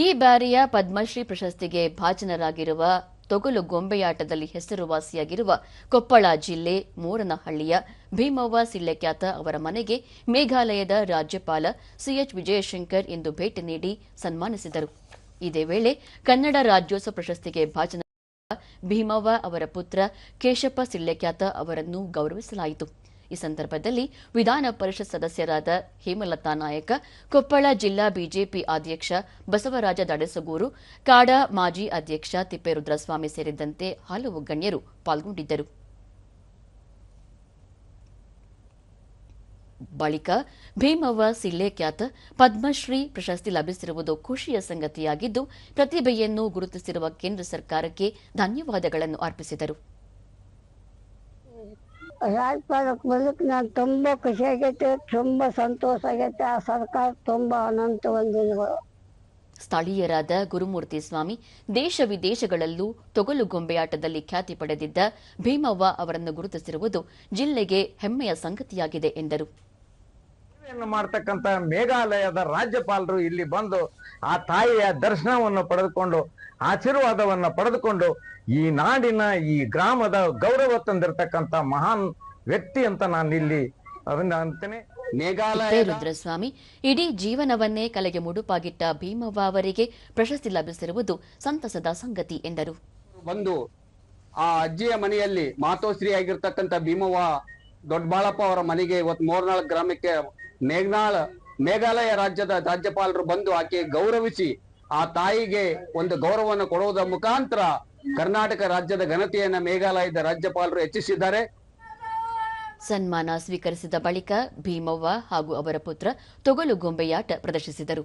ಈ ಬಾರಿಯ ಪದ್ಮಶ್ರೀ ಪ್ರಶಸ್ತಿಗೆ ಭಾಜನರಾಗಿರುವ ತೊಗಲು ಗೊಂಬೆಯಾಟದಲ್ಲಿ ಹೆಸರುವಾಸಿಯಾಗಿರುವ ಕೊಪ್ಪಳ ಜಿಲ್ಲೆ ಮೋರನಹಳ್ಳಿಯ ಭೀಮವ್ವ ಸಿಳ್ಳೆಕ್ಯಾತ ಅವರ ಮನೆಗೆ ಮೇಘಾಲಯದ ರಾಜ್ಯಪಾಲ ಸಿಎಚ್ ವಿಜಯಶಂಕರ್ ಇಂದು ಭೇಟಿ ನೀಡಿ ಸನ್ಮಾನಿಸಿದರು. ಇದೇ ವೇಳೆ ಕನ್ನಡ ರಾಜ್ಯೋತ್ಸವ ಪ್ರಶಸ್ತಿಗೆ ಭಾಜನರಾಗಿರುವ ಭೀಮವ್ವ ಅವರ ಪುತ್ರ ಕೇಶಪ್ಪ ಸಿಳ್ಳೆಕ್ಯಾತ ಅವರನ್ನು ಗೌರವಿಸಲಾಯಿತು. ಈ ಸಂದರ್ಭದಲ್ಲಿ ವಿಧಾನ ಪರಿಷತ್ ಸದಸ್ಯರಾದ ಹೇಮಲತಾ ನಾಯಕ, ಕೊಪ್ಪಳ ಜಿಲ್ಲಾ ಬಿಜೆಪಿ ಅಧ್ಯಕ್ಷ ಬಸವರಾಜ ದಡಸಗೂರು, ಕಾಡಾ ಮಾಜಿ ಅಧ್ಯಕ್ಷ ತಿಪ್ಪೇರುದ್ರಸ್ವಾಮಿ ಸೇರಿದಂತೆ ಹಲವು ಗಣ್ಯರು ಪಾಲ್ಗೊಂಡಿದ್ದರು. ಬಳಿಕ ಭೀಮವ್ವ ಸಿಳ್ಳೆಕ್ಯಾತ ಪದ್ಮಶ್ರೀ ಪ್ರಶಸ್ತಿ ಲಭಿಸಿರುವುದು ಖುಷಿಯ ಸಂಗತಿಯಾಗಿದ್ದು, ಪ್ರತಿಭೆಯನ್ನು ಗುರುತಿಸಿರುವ ಕೇಂದ್ರ ಸರ್ಕಾರಕ್ಕೆ ಧನ್ಯವಾದಗಳನ್ನು ಅರ್ಪಿಸಿದರು. ರಾಜ್ಯಪಾಲಕ್ಕೆ ಬರೋದಕ್ಕೆ ನಾನು ತುಂಬ ಖುಷಿ ಆಗೈತೆ, ತುಂಬ ಸಂತೋಷ ಆಗೈತೆ. ಆ ಸರ್ಕಾರ ತುಂಬ ಅನಂತ ವಂದನೆಗಳು. ಸ್ಥಳೀಯರಾದ ಗುರುಮೂರ್ತಿ ಸ್ವಾಮಿ, ದೇಶ ವಿದೇಶಗಳಲ್ಲೂ ತೊಗಲು ಗೊಂಬೆಯಾಟದಲ್ಲಿ ಖ್ಯಾತಿ ಪಡೆದಿದ್ದ ಭೀಮವ್ವ ಅವರನ್ನು ಗುರುತಿಸಿರುವುದು ಜಿಲ್ಲೆಗೆ ಹೆಮ್ಮೆಯ ಸಂಗತಿಯಾಗಿದೆ ಎಂದರು. ಮಾಡ್ತಕ್ಕಂಥ ಮೇಘಾಲಯದ ರಾಜ್ಯಪಾಲರು ಇಲ್ಲಿ ಬಂದು ಆ ತಾಯಿಯ ದರ್ಶನವನ್ನು ಪಡೆದುಕೊಂಡು ಆಶೀರ್ವಾದವನ್ನು ಪಡೆದುಕೊಂಡು ಈ ನಾಡಿನ ಈ ಗ್ರಾಮದ ಗೌರವ ತಂದಿರತಕ್ಕಂಥ ಮಹಾನ್ ವ್ಯಕ್ತಿ ಅಂತ ನಾನು ಇಲ್ಲಿ ಅಂತೇನೆ. ಮೇಘಾಲಯ ರುದ್ರಸ್ವಾಮಿ, ಇಡೀ ಜೀವನವನ್ನೇ ಕಲೆಗೆ ಮುಡುಪಾಗಿಟ್ಟ ಭೀಮವ್ವ ಅವರಿಗೆ ಪ್ರಶಸ್ತಿ ಲಭಿಸಿರುವುದು ಸಂತಸದ ಸಂಗತಿ ಎಂದರು. ಬಂದು ಆ ಅಜ್ಜಿಯ ಮನೆಯಲ್ಲಿ ಮಾತೋಶ್ರೀ ಆಗಿರ್ತಕ್ಕಂಥ ಭೀಮವ್ವ ದೊಡ್ಡಬಾಳಪ್ಪ ಅವರ ಮನೆಗೆ ಇವತ್ತು ಮೋರ್ನಾಳ್ ಗ್ರಾಮಕ್ಕೆ ಮೇಘಾಲಯ ರಾಜ್ಯದ ರಾಜ್ಯಪಾಲರು ಬಂದು ಆಕೆ ಗೌರವಿಸಿ ಆ ತಾಯಿಗೆ ಒಂದು ಗೌರವವನ್ನು ಕೊಡುವುದರ ಮುಖಾಂತರ ಕರ್ನಾಟಕ ರಾಜ್ಯದ ಘನತೆಯನ್ನ ಮೇಘಾಲಯದ ರಾಜ್ಯಪಾಲರು ಹೆಚ್ಚಿಸಿದ್ದಾರೆ. ಸನ್ಮಾನ ಸ್ವೀಕರಿಸಿದ ಬಳಿಕ ಭೀಮವ್ವ ಹಾಗೂ ಅವರ ಪುತ್ರ ತೊಗಲು ಗೊಂಬೆಯಾಟ ಪ್ರದರ್ಶಿಸಿದರು.